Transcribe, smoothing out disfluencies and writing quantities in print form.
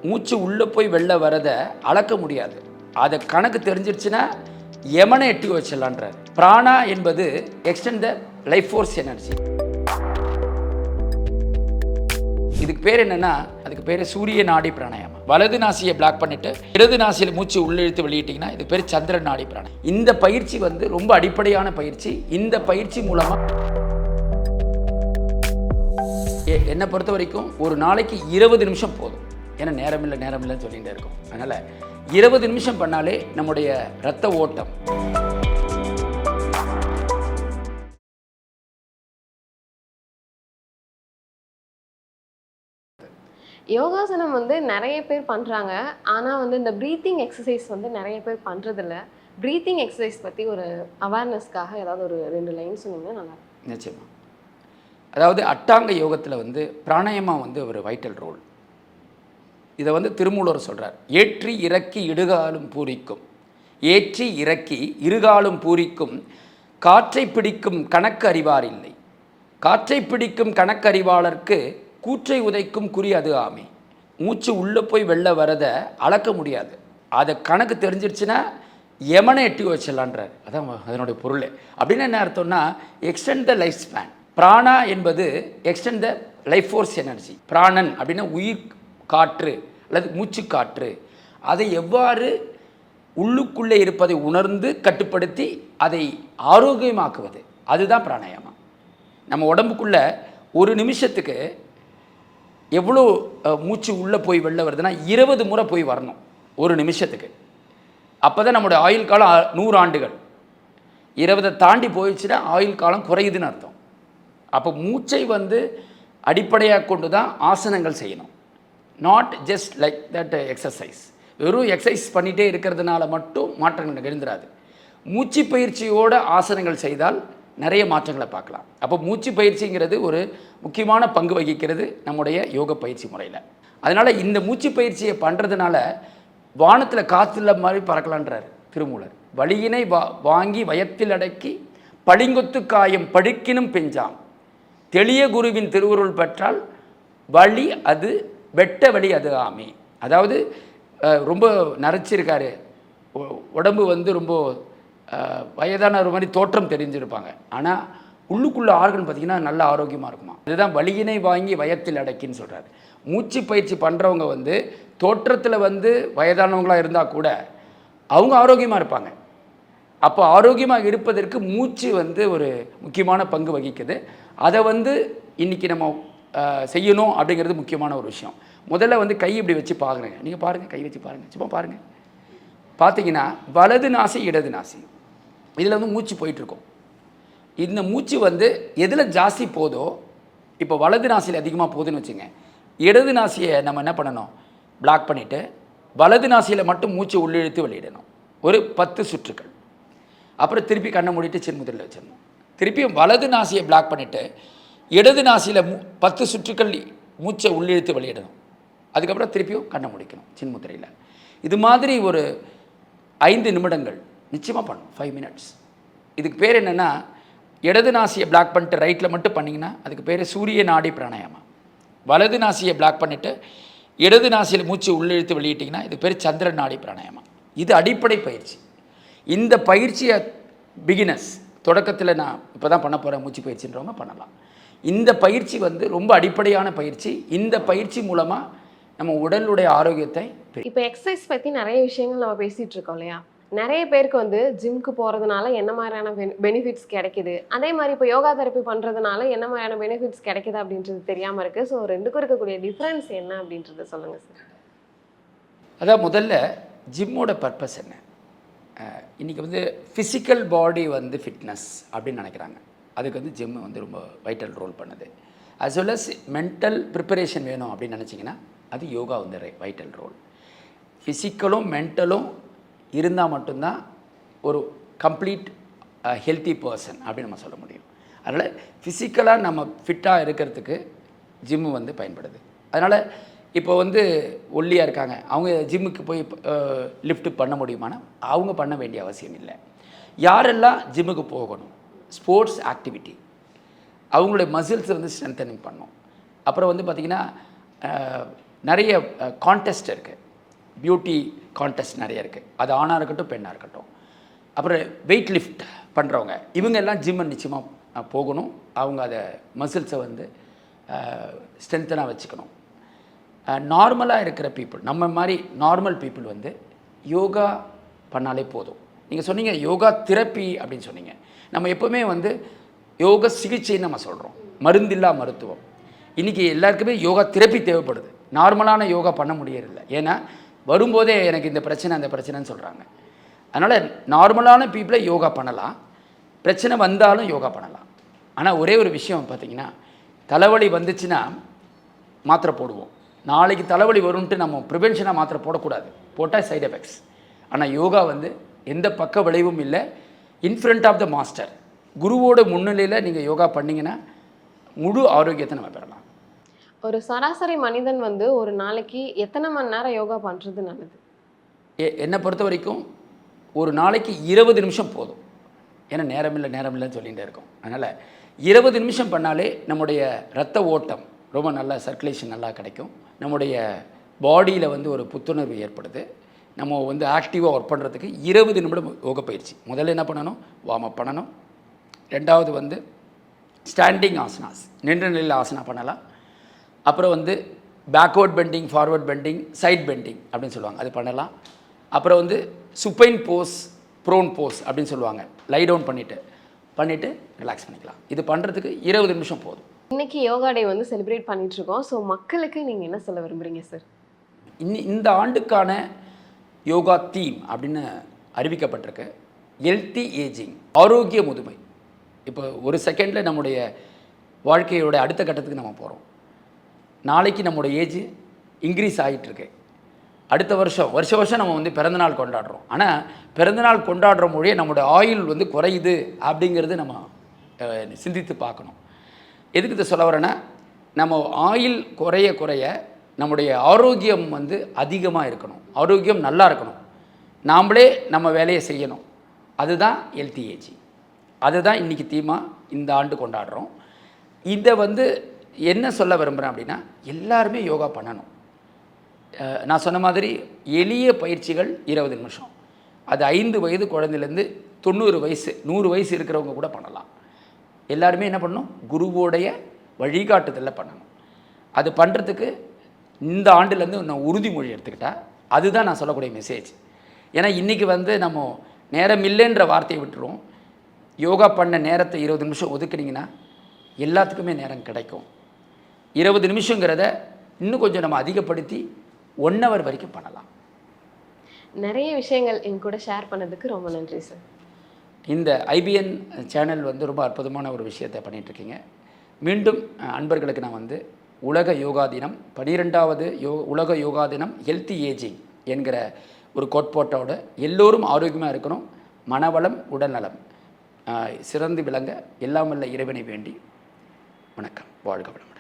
மூச்சு உள்ளே போய் வெளில வரதை அளக்க முடியாது. அதை கணக்கு தெரிஞ்சிருச்சுன்னா யமனை எட்டி வச்சிடலான்றார். பிராணா என்பது extend the life force energy. இதுக்கு பேர் என்னன்னா, அதுக்கு பேர் சூரிய நாடி பிராணாயாமம். வலது நாசியை பிளாக் பண்ணிட்டு இடது நாசியில் மூச்சு உள்ளிழுத்து வெளியிட்டீங்கன்னா இது பேர் சந்திர நாடி பிராணாயாமம். இந்த பயிற்சி ரொம்ப அடிப்படையான பயிற்சி. இந்த பயிற்சி மூலமா என்னை பொறுத்த வரைக்கும் ஒரு நாளைக்கு 20 நிமிஷம் போதும். ஏன்னா நேரம் இல்லைன்னு சொல்லிகிட்டே இருக்கும். அதனால் 20 நிமிஷம் பண்ணாலே நம்முடைய இரத்த ஓட்டம். யோகாசனம் நிறைய பேர் பண்ணுறாங்க. ஆனால் இந்த ப்ரீத்திங் எக்ஸசைஸ் நிறைய பேர் பண்ணுறதில்ல. ப்ரீத்திங் எக்ஸசைஸ் பற்றி ஒரு அவேர்னஸ்க்காக ஏதாவது ஒரு 2 லைன் சொன்னீங்கன்னா நல்லா. நிச்சயமாக. அதாவது அட்டாங்க யோகத்தில் பிராணாயாமம் ஒரு வைட்டல் ரோல். இதை திருமூலர் சொல்கிறார். ஏற்றி இறக்கி இடுகாலும் பூரிக்கும், ஏற்றி இறக்கி இருகாலும் பூரிக்கும், காற்றை பிடிக்கும் கணக்கு அறிவார் இல்லை, காற்றை பிடிக்கும் கணக்கு அறிவாளருக்கு கூற்றை உதைக்கும் குறி அது ஆமே. மூச்சு உள்ளே போய் வெளில வரதை அளக்க முடியாது. அதை கணக்கு தெரிஞ்சிருச்சுன்னா யமனை எட்டி வச்சிடலான்றார். அதான் அதனுடைய பொருள். அப்படின்னு என்ன அர்த்தம்னா, எக்ஸ்டெண்ட் த லைஃப் ஸ்பேன். பிராணா என்பது extend the life force energy. பிராணன் அப்படின்னா உயிர் காற்று அல்லது மூச்சு காற்று. அதை எவ்வாறு உள்ளுக்குள்ளே இருப்பதை உணர்ந்து கட்டுப்படுத்தி அதை ஆரோக்கியமாக்குவது, அதுதான் பிராணாயாமம். நம்ம உடம்புக்குள்ளே ஒரு நிமிஷத்துக்கு எவ்வளோ மூச்சு உள்ளே போய் வெளில வருதுன்னா 20 முறை போய் வரணும் ஒரு நிமிஷத்துக்கு. அப்போ தான் நம்மளுடைய ஆயுள் காலம் 100 ஆண்டுகள். 20 தாண்டி போயிடுச்சுன்னா ஆயுள் காலம் குறையுதுன்னு அர்த்தம். அப்போ மூச்சை அடிப்படையாக கொண்டு தான் ஆசனங்கள் செய்யணும். Not just like that exercise. வெறும் எக்ஸசைஸ் பண்ணிகிட்டே இருக்கிறதுனால மட்டும் மாற்றங்கள் நிகழ்ந்துடாது. மூச்சு பயிற்சியோடு ஆசனங்கள் செய்தால் நிறைய மாற்றங்களை பார்க்கலாம். அப்போ மூச்சு பயிற்சிங்கிறது ஒரு முக்கியமான பங்கு வகிக்கிறது நம்முடைய யோக பயிற்சி முறையில். அதனால் இந்த மூச்சு பயிற்சியை பண்ணுறதுனால வானத்தில் காற்றுள்ள மாதிரி பறக்கலான்றார் திருமூலர். வலியினை வாங்கி வயத்தில் அடக்கி பளிங்கொத்து காயம் படுக்கினும் பெஞ்சாம், தெளிய குருவின் திருவுருள் பெற்றால் வலி அது வெட்ட வலி அது ஆமே. அதாவது ரொம்ப நரைச்சிருக்காரு, உடம்பு ரொம்ப வயதான ஒரு மாதிரி தோற்றம் தெரிஞ்சிருப்பாங்க. ஆனால் உள்ளுக்குள்ள ஆர்கன் பார்த்திங்கன்னா நல்ல ஆரோக்கியமாக இருக்குமா. இதுதான் வலியினை வாங்கி வயத்தில் அடக்கின்னு சொல்கிறாரு. மூச்சு பயிற்சி பண்ணுறவங்க தோற்றத்தில் வயதானவங்களாக இருந்தால் கூட அவங்க ஆரோக்கியமாக இருப்பாங்க. அப்போ ஆரோக்கியமாக இருப்பதற்கு மூச்சு ஒரு முக்கியமான பங்கு வகிக்குது. அதை இன்றைக்கி நம்ம செய்யணும் அப்படிங்கிறது முக்கியமான ஒரு விஷயம். முதல்ல கை இப்படி வச்சு பார்க்குறேங்க. நீங்கள் பாருங்கள், கை வச்சு பாருங்கள், சும்மா பாருங்கள். பார்த்தீங்கன்னா வலது நாசி இடது நாசி இதில் மூச்சு போயிட்டுருக்கோம். இந்த மூச்சு எதில் ஜாஸ்தி போதோ, இப்போ வலது நாசியில் அதிகமாக போகுதுன்னு வச்சுங்க, இடது நாசியை நம்ம என்ன பண்ணணும், பிளாக் பண்ணிவிட்டு வலது நாசியில் மட்டும் மூச்சு உள்ளிழுத்து வெளியிடணும் ஒரு 10 சுற்றுக்கள். அப்புறம் திருப்பி கண்ணை மூடிட்டு சின்முதிரில் வச்சிடணும். திருப்பியும் வலது நாசியை பிளாக் பண்ணிவிட்டு இடது நாசியில் 10 சுற்றுக்கள் மூச்சை உள்ளிழுத்து வெளியிடணும். அதுக்கப்புறம் திருப்பியும் கண்ணை முடிக்கணும் சின்முத்திரையில். இது மாதிரி ஒரு 5 நிமிடங்கள் நிச்சயமாக பண்ணணும், 5 மினிட்ஸ். இதுக்கு பேர் என்னென்னா, இடது நாசியை பிளாக் பண்ணிட்டு ரைட்டில் மட்டும் பண்ணிங்கன்னா அதுக்கு பேர் சூரிய நாடி பிராணாயாமம். வலது நாசியை பிளாக் பண்ணிவிட்டு இடது நாசியில் மூச்சு உள்ளிழுத்து வெளியிட்டிங்கன்னா இதுக்கு பேர் சந்திர நாடி பிராணாயாமம். இது அடிப்படை பயிற்சி. இந்த பயிற்சியை பிகினர்ஸ் தொடக்கத்தில் நான் இப்போ தான் பண்ண போகிறேன் மூச்சு பயிற்சின்றவங்க பண்ணலாம். இந்த பயிற்சி ரொம்ப அடிப்படையான பயிற்சி. இந்த பயிற்சி மூலமாக நம்ம உடலுடைய ஆரோக்கியத்தை. இப்போ எக்ஸசைஸ் பற்றி நிறைய விஷயங்கள் நம்ம பேசிகிட்டு இருக்கோம் இல்லையா. நிறைய பேருக்கு ஜிம்க்கு போகிறதுனால என்ன மாதிரியான பெனிஃபிட்ஸ் கிடைக்குது, அதே மாதிரி இப்போ யோகா தெரப்பி பண்ணுறதுனால என்ன மாதிரியான பெனிஃபிட்ஸ் கிடைக்குது அப்படின்றது தெரியாமல் இருக்குது. ஸோ ரெண்டுக்கும் இருக்கக்கூடிய டிஃப்ரென்ஸ் என்ன அப்படின்றத சொல்லுங்கள் சார். அதான் முதல்ல ஜிம்மோட பர்பஸ் என்ன. இன்றைக்கி ஃபிசிக்கல் பாடி ஃபிட்னஸ் அப்படின்னு நினைக்கிறாங்க. அதுக்கு ஜிம் ரொம்ப வைட்டல் ரோல் பண்ணுது. As well as mental preparation வேணும் அப்படின்னு நினச்சிங்கன்னா அது யோகா வைட்டல் ரோல். ஃபிசிக்கலும் மென்டலும் இருந்தால் மட்டும்தான் ஒரு கம்ப்ளீட் ஹெல்த்தி பர்சன் அப்படின்னு நம்ம சொல்ல முடியும். அதனால் ஃபிசிக்கலாக நம்ம ஃபிட்டாக இருக்கிறதுக்கு ஜிம்மு பயன்படுது. அதனால் இப்போ ஒல்லியாக இருக்காங்க, அவங்க ஜிம்முக்கு போய் லிஃப்ட் பண்ண முடியுமானா அவங்க பண்ண வேண்டிய அவசியம் இல்லை. யாரெல்லாம் ஜிம்முக்கு போகணும், ஸ்போர்ட்ஸ் ஆக்டிவிட்டி, அவங்களுடைய மசில்ஸ் ஸ்ட்ரென்தனிங் பண்ணணும். அப்புறம் பார்த்திங்கன்னா நிறைய கான்டெஸ்ட் இருக்குது, பியூட்டி கான்டெஸ்ட் நிறைய இருக்குது. அது ஆணாக இருக்கட்டும் பெண்ணாக இருக்கட்டும். அப்புறம் வெயிட் லிஃப்ட் பண்ணுறவங்க இவங்க எல்லாம் ஜிம்மை நிச்சயமாக போகணும். அவங்க அதை மசில்ஸை வந்து ஸ்ட்ரென்த்தனாக வச்சுக்கணும். நார்மலாக இருக்கிற பீப்புள், நம்ம மாதிரி நார்மல் பீப்புள் வந்து யோகா பண்ணாலே போதும். நீங்கள் சொன்னீங்க யோகா தெரப்பி அப்படின்னு சொன்னீங்க. நம்ம எப்போவுமே வந்து யோக சிகிச்சைன்னு நம்ம சொல்கிறோம், மருந்தில்லா மருத்துவம். இன்றைக்கி எல்லாருக்குமே யோகா தெரப்பி தேவைப்படுது. நார்மலான யோகா பண்ண முடியறதில்ல. ஏன்னா வரும்போதே எனக்கு இந்த பிரச்சனை அந்த பிரச்சனைன்னு சொல்கிறாங்க. அதனால் நார்மலான பீப்புளை யோகா பண்ணலாம், பிரச்சனை வந்தாலும் யோகா பண்ணலாம். ஆனால் ஒரே ஒரு விஷயம் பார்த்திங்கன்னா, தலைவலி வந்துச்சுன்னா மாத்திரை போடுவோம். நாளைக்கு தலைவலி வரும்ன்ட்டு நம்ம ப்ரிவென்ஷனாக மாத்திரை போடக்கூடாது, போட்டால் சைடு எஃபெக்ட்ஸ். ஆனால் யோகா வந்து எந்த பக்க விளைவும் இல்லை. In front of the master, குருவோட முன்னிலையில் நீங்கள் யோகா பண்ணிங்கன்னா முழு ஆரோக்கியத்தை நம்ம பெறலாம். ஒரு சராசரி மனிதன் வந்து ஒரு நாளைக்கு எத்தனை மணி நேரம் யோகா பண்ணுறது நல்லது? என்னை பொறுத்த வரைக்கும் ஒரு நாளைக்கு 20 நிமிஷம் போதும். ஏன்னா நேரமில்லைன்னு சொல்லிகிட்டே இருக்கோம். அதனால் 20 நிமிஷம் பண்ணாலே நம்முடைய இரத்த ஓட்டம் ரொம்ப நல்லா, சர்க்குலேஷன் நல்லா கிடைக்கும். நம்முடைய பாடியில் வந்து ஒரு புத்துணர்வு ஏற்படுது. நம்ம வந்து ஆக்டிவாக ஒர்க் பண்ணுறதுக்கு 20 நிமிடம் யோக பயிற்சி. முதல்ல என்ன பண்ணணும், வார்ம் அப் பண்ணணும். ரெண்டாவது வந்து ஸ்டாண்டிங் ஆசனாஸ், நின்ற நிலையில் ஆசனா பண்ணலாம். அப்புறம் வந்து backward bending, forward bending, side bending அப்படின்னு சொல்லுவாங்க, அது பண்ணலாம். அப்புறம் வந்து சுப்பைன் போஸ், ப்ரோன் போஸ் அப்படின்னு சொல்லுவாங்க. லை டவுன் பண்ணிவிட்டு ரிலாக்ஸ் பண்ணிக்கலாம். இது பண்ணுறதுக்கு 20 நிமிஷம் போதும். இன்னைக்கு யோகா டே வந்து செலிப்ரேட் பண்ணிட்டு இருக்கோம். ஸோ மக்களுக்கு நீங்கள் என்ன சொல்ல விரும்புகிறீங்க சார்? இந்த ஆண்டுக்கான யோகா தீம் அப்படின்னு அறிவிக்கப்பட்டிருக்கு ஹெல்த்தி ஏஜிங், ஆரோக்கிய முதுமை. இப்போ ஒரு செகண்டில் நம்முடைய வாழ்க்கையோட அடுத்த கட்டத்துக்கு நம்ம போகிறோம். நாளைக்கு நம்மளோட ஏஜ் இன்க்ரீஸ் ஆகிட்டுருக்கு. அடுத்த வருஷம் நம்ம வந்து பிறந்தநாள் கொண்டாடுறோம். ஆனால் பிறந்தநாள் கொண்டாடுற மொழியே நம்மளோட ஆயுள் வந்து குறையுது அப்படிங்கிறது நம்ம சிந்தித்து பார்க்கணும். எதுக்கு இதை சொல்ல வரேன்னா, நம்ம ஆயுள் குறைய நம்முடைய ஆரோக்கியம் வந்து அதிகமாக இருக்கணும், ஆரோக்கியம் நல்லா இருக்கணும், நாம்ளே நம்ம வேலையை செய்யணும். அதுதான் ஹெல்த்தி ஏஜிங். அதுதான் இன்றைக்கி தீமாக இந்த ஆண்டு கொண்டாடுறோம். இதை வந்து என்ன சொல்ல விரும்புகிறேன் அப்படின்னா, எல்லாருமே யோகா பண்ணணும். நான் சொன்ன மாதிரி எளிய பயிற்சிகள் 20 நிமிஷம். அது 5 வயது குழந்தையிலேருந்து 90 வயசு 100 வயசு இருக்கிறவங்க கூட பண்ணலாம். எல்லாருமே என்ன பண்ணணும், குருவோடைய வழிகாட்டுதலில் பண்ணணும். அது பண்ணுறதுக்கு இந்த ஆண்டுலேருந்து நான் உறுதிமொழி எடுத்துக்கிட்டால் அதுதான் நான் சொல்லக்கூடிய மெசேஜ். ஏன்னா இன்றைக்கி வந்து நம்ம நேரம் இல்லைன்ற வார்த்தையை விட்டுருவோம். யோகா பண்ண நேரத்தை 20 நிமிஷம் ஒதுக்குனிங்கன்னா எல்லாத்துக்குமே நேரம் கிடைக்கும். 20 நிமிஷங்கிறத இன்னும் கொஞ்சம் நம்ம அதிகப்படுத்தி 1 hour வரைக்கும் பண்ணலாம். நிறைய விஷயங்கள் என் கூட ஷேர் பண்ணதுக்கு ரொம்ப நன்றி சார். இந்த IBN சேனல் வந்து ரொம்ப அற்புதமான ஒரு விஷயத்தை பண்ணிகிட்ருக்கீங்க. மீண்டும் அன்பர்களுக்கு நான் வந்து உலக யோகா தினம் 12வது உலக யோகா தினம் ஹெல்த்தி ஏஜிங் என்கிற ஒரு கோட்பாட்டோட எல்லோரும் ஆரோக்கியமாக இருக்கணும், மனவளம் உடல்நலம் சிறந்து விளங்க எல்லாம் வல்ல இறைவனை வேண்டி வணக்கம். வாழ்க வளமுடன்.